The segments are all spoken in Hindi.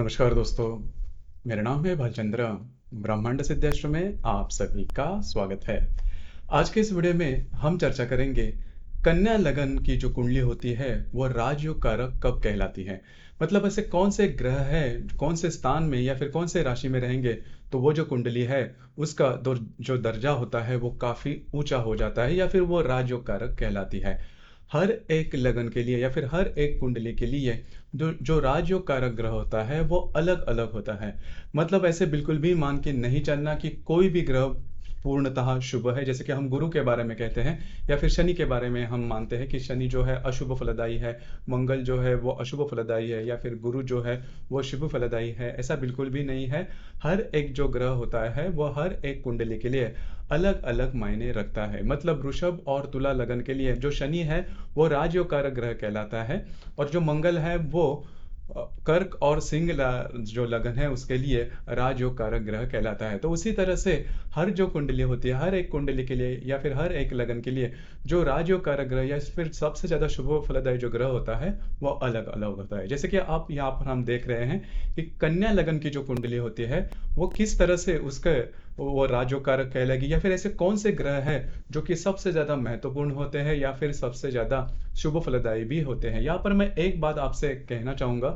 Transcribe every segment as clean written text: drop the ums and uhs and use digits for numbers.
नमस्कार दोस्तों, मेरा नाम है भालचंद्र। ब्रह्मांड सिद्धेश्वर में आप सभी का स्वागत है। आज के इस वीडियो में हम चर्चा करेंगे कन्या लगन की जो कुंडली होती है वो राजयोग कारक कब कहलाती है। मतलब ऐसे कौन से ग्रह है, कौन से स्थान में या फिर कौन से राशि में रहेंगे तो वो जो कुंडली है उसका जो दर्जा होता है वो काफी ऊंचा हो जाता है या फिर वो राजयोग कारक कहलाती है। हर एक लगन के लिए या फिर हर एक कुंडली के लिए जो जो राजयोग कारक ग्रह होता है वो अलग अलग होता है। मतलब ऐसे बिल्कुल भी मान के नहीं चलना कि कोई भी ग्रह पूर्णतः शुभ है, जैसे कि हम गुरु के बारे में कहते हैं या फिर शनि के बारे में हम मानते हैं कि शनि जो है अशुभ फलदायी है, मंगल जो है वो अशुभ फलदायी है या फिर गुरु जो है वो शुभ फलदायी है। ऐसा बिल्कुल भी नहीं है। हर एक जो ग्रह होता है वो हर एक कुंडली के लिए अलग अलग मायने रखता है। मतलब वृषभ और तुला लगन के लिए जो शनि है वो राजयोग कारक ग्रह कहलाता है, और जो मंगल है वो कर्क और सिंह जो लगन है उसके लिए राजयोग कारक ग्रह कहलाता है। तो उसी तरह से हर जो कुंडली होती है, हर एक कुंडली के लिए या फिर हर एक लगन के लिए जो राजयोग कारक ग्रह या फिर सबसे ज्यादा शुभ फलदायी जो ग्रह होता है वो अलग अलग होता है। जैसे कि आप यहाँ पर हम देख रहे हैं कि कन्या लगन की जो कुंडली होती है वो किस तरह से उसके वो राजयोग कारक कहलाएगी, या फिर ऐसे कौन से ग्रह हैं जो कि सबसे ज्यादा महत्वपूर्ण होते हैं या फिर सबसे ज्यादा शुभ फलदायी भी होते हैं। यहाँ पर मैं एक बात आपसे कहना चाहूंगा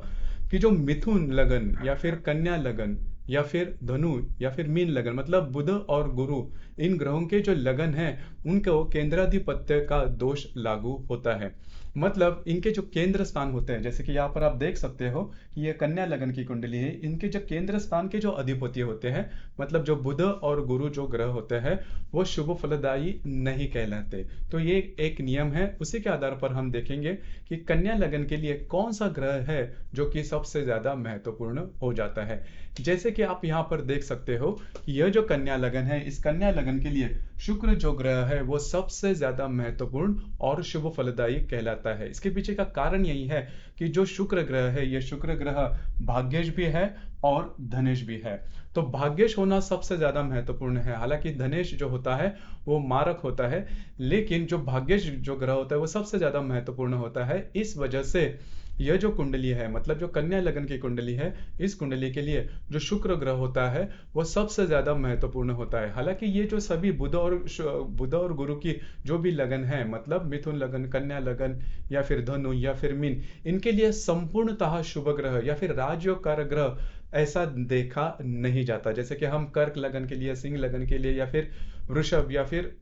कि जो मिथुन लगन या फिर कन्या लगन या फिर धनु या फिर मीन लगन, मतलब बुध और गुरु, इन ग्रहों के जो लगन है उनको केंद्राधिपत्य का दोष लागू होता है। मतलब इनके जो केंद्र स्थान होते हैं, जैसे कि यहाँ पर आप देख सकते हो कि ये कन्या लगन की कुंडली है, इनके जो केंद्र स्थान के जो अधिपति होते हैं, मतलब जो बुध और गुरु जो ग्रह होते हैं वो शुभ फलदायी नहीं कहलाते। तो ये एक नियम है, उसी के आधार पर हम देखेंगे कि कन्या लगन के लिए कौन सा ग्रह है जो कि सबसे ज्यादा महत्वपूर्ण हो जाता है। जैसे कि आप यहाँ पर देख सकते हो कि यह जो कन्या लगन है, इस कन्या लगन के लिए शुक्र जो ग्रह है वो सबसे ज्यादा महत्वपूर्ण और शुभ फलदायी कहलाता है। इसके पीछे का कारण यही है कि जो शुक्र ग्रह है, यह शुक्र ग्रह भाग्येश भी है और धनेश भी है। तो भाग्येश होना सबसे ज्यादा महत्वपूर्ण है। हालांकि धनेश जो होता है वो मारक होता है, लेकिन जो भाग्येश जो ग्रह होता है वो सबसे ज्यादा महत्वपूर्ण होता है। इस वजह से यह जो कुंडली है, मतलब जो कन्या लगन की कुंडली है, इस कुंडली के लिए जो शुक्र ग्रह होता है वो सबसे ज्यादा महत्वपूर्ण होता है। हालांकि ये जो सभी बुध और गुरु की जो भी लगन है, मतलब मिथुन लगन, कन्या लगन या फिर धनु या फिर मीन, इनके लिए संपूर्णतः शुभ ग्रह या फिर राजयोग कारक ग्रह ऐसा देखा नहीं जाता। जैसे कि हम कर्क लगन के लिए, सिंह लगन के लिए या फिर वृषभ या फिर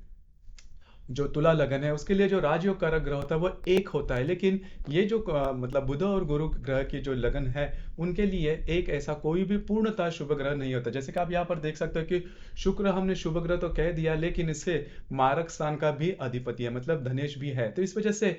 जो तुला लगन है उसके लिए जो राजयोग कारक ग्रह होता है वो एक होता है। लेकिन ये जो मतलब बुध और गुरु ग्रह की जो लगन है उनके लिए एक ऐसा कोई भी पूर्णतः शुभ ग्रह नहीं होता। जैसे कि आप यहाँ पर देख सकते हो कि शुक्र हमने शुभ ग्रह तो कह दिया, लेकिन इससे मारक स्थान का भी अधिपति है, मतलब धनेश भी है। तो इस वजह से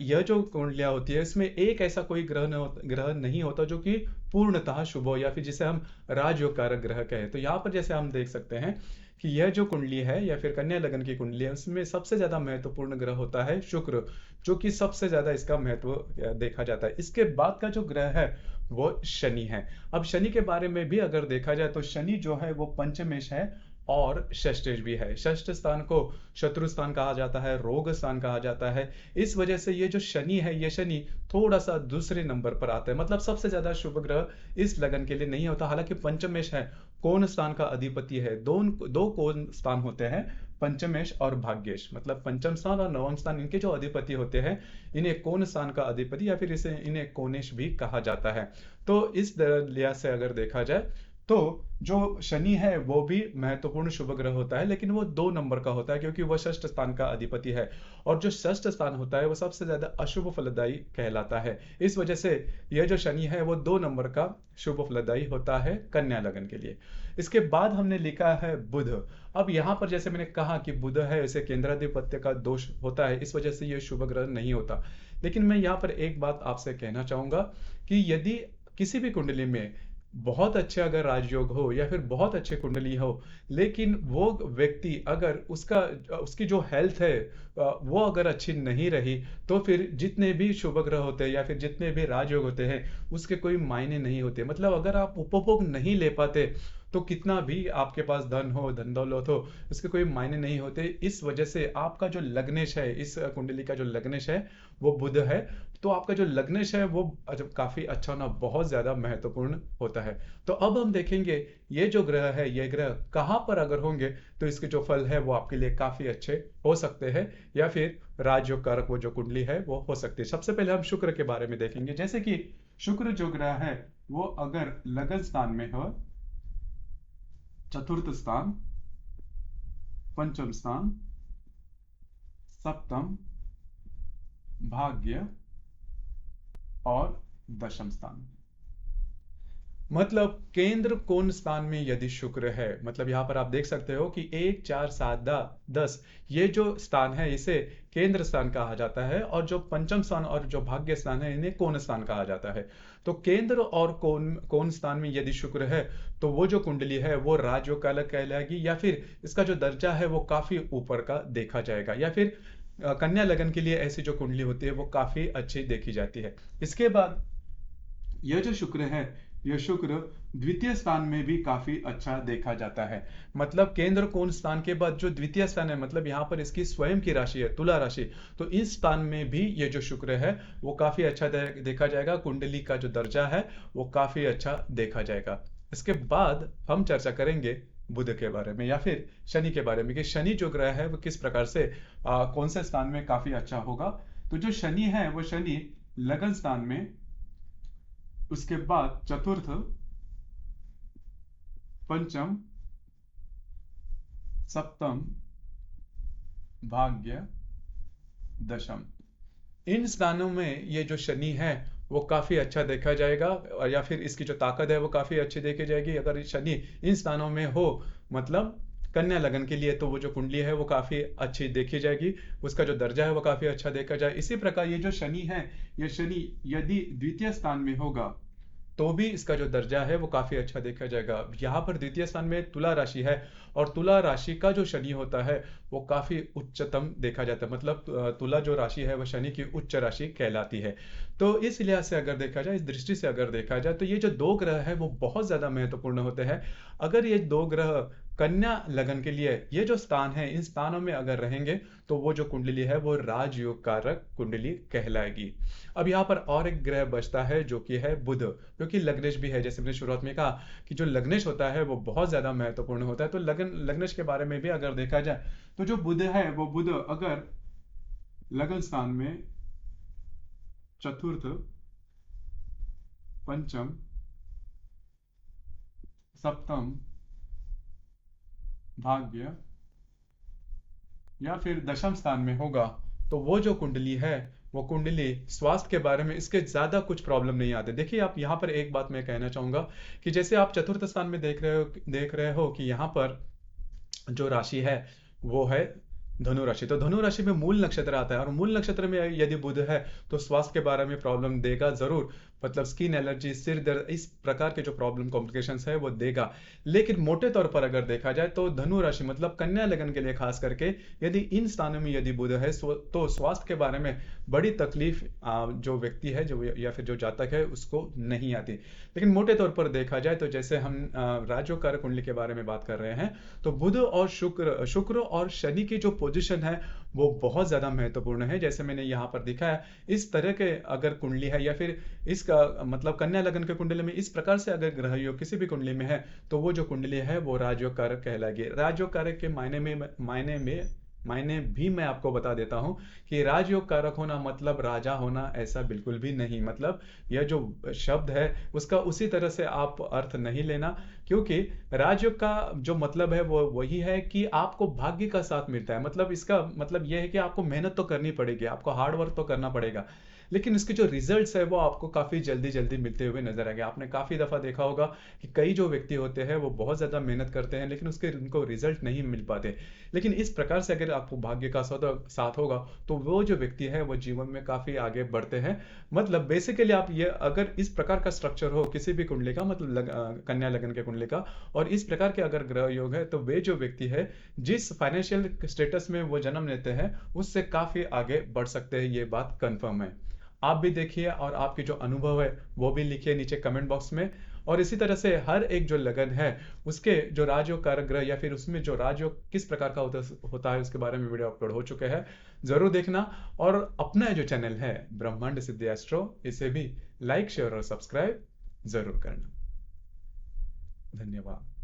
यह जो कुंडलियां होती है इसमें एक ऐसा कोई ग्रह नहीं होता जो कि पूर्णतः शुभ हो या फिर जिसे हम राजयोग कारक ग्रह कहें। तो यहाँ पर जैसे हम देख सकते हैं कि यह जो कुंडली है या फिर कन्या लगन की कुंडली है उसमें सबसे ज्यादा महत्वपूर्ण ग्रह होता है शुक्र, जो कि सबसे ज्यादा इसका महत्व देखा जाता है। इसके बाद का जो ग्रह है वो शनि है। अब शनि के बारे में भी अगर देखा जाए तो शनि जो है वो पंचमेश है और षष्ठेश भी है। षष्ठ स्थान को शत्रु स्थान कहा जाता है, रोग स्थान कहा जाता है। इस वजह से ये जो शनि है, ये शनि थोड़ा सा दूसरे नंबर पर आता है, मतलब सबसे ज्यादा शुभ ग्रह इस लगन के लिए नहीं होता। हालांकि पंचमेश है, कोण स्थान का अधिपति है। दो कोण स्थान होते हैं, पंचमेश और भाग्येश, मतलब पंचम स्थान और नवम स्थान, इनके जो अधिपति होते हैं इन्हें कोण स्थान का अधिपति या फिर इन्हें कोणेश भी कहा जाता है। तो इस लिहाज से अगर देखा जाए तो जो शनि है वो भी महत्वपूर्ण शुभ ग्रह होता है, लेकिन वो 2 नंबर का होता है क्योंकि वह षष्ठ स्थान का अधिपति है। और जो षष्ठ स्थान होता है वो सबसे ज्यादा अशुभ फलदायी कहलाता है। इस वजह से यह जो शनि है वो 2 नंबर का शुभ फलदायी होता है कन्या लगन के लिए। इसके बाद हमने लिखा है बुध। अब यहाँ पर जैसे मैंने कहा कि बुध है, इसे केंद्राधिपत्य का दोष होता है, इस वजह से यह शुभ ग्रह नहीं होता। लेकिन मैं यहाँ पर एक बात आपसे कहना चाहूंगा कि यदि किसी भी कुंडली में बहुत अच्छे अगर राजयोग हो या फिर बहुत अच्छे कुंडली हो, लेकिन वो व्यक्ति अगर उसकी जो हेल्थ है वो अगर अच्छी नहीं रही, तो फिर जितने भी शुभ ग्रह होते हैं या फिर जितने भी राजयोग होते हैं उसके कोई मायने नहीं होते। मतलब अगर आप उपभोग नहीं ले पाते तो कितना भी आपके पास धन हो, धन दौलत हो, उसके कोई मायने नहीं होते। इस वजह से आपका जो लग्नेश है, इस कुंडली का जो लग्नेश है वो बुध है। तो आपका जो लग्नेश है वो जब काफी अच्छा होना बहुत ज्यादा महत्वपूर्ण होता है। तो अब हम देखेंगे ये जो ग्रह है, ये ग्रह कहाँ पर अगर होंगे तो इसके जो फल है वो आपके लिए काफी अच्छे हो सकते हैं, या फिर राजयोग कारक वो जो कुंडली है वो हो सकती है। सबसे पहले हम शुक्र के बारे में देखेंगे। जैसे कि शुक्र जो ग्रह है वो अगर लगन स्थान में हो, चतुर्थ स्थान, पंचम स्थान, सप्तम, भाग्य और दशम स्थान, मतलब केंद्र कोण स्थान में यदि शुक्र है, मतलब यहां पर आप देख सकते हो कि 1 4 7 10 ये जो स्थान है इसे केंद्र स्थान कहा जाता है, और जो पंचम स्थान और जो भाग्य स्थान है इन्हें कोण स्थान कहा जाता है। तो केंद्र और कोण स्थान में यदि शुक्र है तो वो जो कुंडली है वो राजयोग कहलाएगी, या फिर इसका जो दर्जा है वो काफी ऊपर का देखा जाएगा, या फिर कन्या लगन के लिए ऐसी जो कुंडली होती है वो काफी अच्छी देखी जाती है। इसके बाद यह जो शुक्र है, यह शुक्र द्वितीय स्थान में भी काफी अच्छा देखा जाता है। मतलब केंद्र कोण स्थान के बाद जो द्वितीय स्थान है, मतलब यहाँ पर इसकी स्वयं की राशि है तुला राशि, तो इस स्थान में भी ये जो शुक्र है वो काफी अच्छा देखा जाएगा। कुंडली का जो दर्जा है वो काफी अच्छा देखा जाएगा। इसके बाद हम चर्चा करेंगे बुध के बारे में या फिर शनि के बारे में, कि शनि जो ग्रह है वो किस प्रकार से कौन से स्थान में काफी अच्छा होगा। तो जो शनि है वो शनि लगन स्थान में, उसके बाद चतुर्थ, पंचम, सप्तम, भाग्य, दशम, इन स्थानों में ये जो शनि है वो काफी अच्छा देखा जाएगा, और या फिर इसकी जो ताकत है वो काफी अच्छी देखी जाएगी अगर शनि इन स्थानों में हो। मतलब कन्या लगन के लिए तो वो जो कुंडली है वो काफी अच्छी देखी जाएगी, उसका जो दर्जा है वो काफी अच्छा देखा जाए। इसी प्रकार ये जो शनि है, ये शनि यदि द्वितीय स्थान में होगा तो भी इसका जो दर्जा है वो काफी अच्छा देखा जाएगा। यहाँ पर द्वितीय स्थान में तुला राशि है, और तुला राशि का जो शनि होता है वो काफी उच्चतम देखा जाता है, मतलब तुला जो राशि है वो शनि की उच्च राशि कहलाती है। तो इस लिहाज से अगर देखा जाए, इस दृष्टि से अगर देखा जाए, तो ये जो दो ग्रह है वो बहुत ज्यादा महत्वपूर्ण होते हैं। अगर ये दो ग्रह कन्या लगन के लिए ये जो स्थान है इन स्थानों में अगर रहेंगे तो वो जो कुंडली है वो राजयोग कारक कुंडली कहलाएगी। अब यहाँ पर और एक ग्रह बचता है जो कि है बुध, क्योंकि लग्नेश भी है। जैसे मैंने शुरुआत में कहा कि जो लग्नेश होता है वो बहुत ज्यादा महत्वपूर्ण होता है, तो लग्नेश के बारे में भी अगर देखा जाए तो जो बुध है वो बुध अगर लगन स्थान में चतुर्थ, पंचम, सप्तम, भाग्य या फिर दशम स्थान में होगा तो वो जो कुंडली है वो कुंडली स्वास्थ्य के बारे में इसके ज्यादा कुछ प्रॉब्लम नहीं आते। देखिए आप यहाँ पर एक बात मैं कहना चाहूंगा कि जैसे आप चतुर्थ स्थान में देख रहे हो कि यहाँ पर जो राशि है वो है धनु राशि। तो धनु राशि में मूल नक्षत्र आता है, और मूल नक्षत्र में यदि बुध है तो स्वास्थ्य के बारे में प्रॉब्लम देगा जरूर, मतलब स्किन एलर्जी, सिर दर्द, इस प्रकार के जो प्रॉब्लम कॉम्प्लिकेशंस है वो देगा। लेकिन मोटे तौर पर अगर देखा जाए तो धनु राशि मतलब कन्या लगन के लिए खास करके यदि इन स्थानों में यदि बुध है तो स्वास्थ्य के बारे में बड़ी तकलीफ जो व्यक्ति है जो या फिर जो जातक है उसको नहीं आती। लेकिन मोटे तौर पर देखा जाए तो जैसे हम राजयोग कारक कुंडली के बारे में बात कर रहे हैं तो बुध और शुक्र और शनि की जो पोजीशन है वो बहुत ज्यादा महत्वपूर्ण है। जैसे मैंने यहाँ पर दिखाया, इस तरह के अगर कुंडली है या फिर इसका मतलब कन्या लगन के कुंडली में इस प्रकार से अगर ग्रह योग किसी भी कुंडली में है तो वो जो कुंडली है वो राजयोग कारक कहलाएगी। राजयोग कारक के मायने भी मैं आपको बता देता हूं कि राजयोग कारक होना मतलब राजा होना ऐसा बिल्कुल भी नहीं। मतलब यह जो शब्द है उसका उसी तरह से आप अर्थ नहीं लेना, क्योंकि राजयोग का जो मतलब है वो वही है कि आपको भाग्य का साथ मिलता है। मतलब इसका मतलब यह है कि आपको मेहनत तो करनी पड़ेगी, आपको हार्ड वर्क तो करना पड़ेगा, लेकिन इसके जो रिजल्ट्स है वो आपको काफी जल्दी जल्दी मिलते हुए नजर आएंगे। आपने काफी दफा देखा होगा कि कई जो व्यक्ति होते हैं वो बहुत ज्यादा मेहनत करते हैं लेकिन उसके उनको रिजल्ट नहीं मिल पाते। लेकिन इस प्रकार से अगर आपको भाग्य का साथ होगा तो वो जो व्यक्ति है वो जीवन में काफी आगे बढ़ते हैं। मतलब बेसिकली आप ये अगर इस प्रकार का स्ट्रक्चर हो किसी भी कुंडली का, मतलब कन्या लगन के कुंडली का, और इस प्रकार के अगर ग्रह योग है तो वे जो व्यक्ति है जिस फाइनेंशियल स्टेटस में वो जन्म लेते हैं उससे काफी आगे बढ़ सकते हैं, ये बात कंफर्म है। आप भी देखिए और आपके जो अनुभव है वो भी लिखिए नीचे कमेंट बॉक्स में। और इसी तरह से हर एक जो लगन है उसके जो राजयोग कारक ग्रह या फिर उसमें जो राजयोग किस प्रकार का होता है उसके बारे में वीडियो अपलोड हो चुके हैं, जरूर देखना। और अपना जो चैनल है ब्रह्मांड सिद्धि एस्ट्रो, इसे भी लाइक शेयर और सब्सक्राइब जरूर करना। धन्यवाद।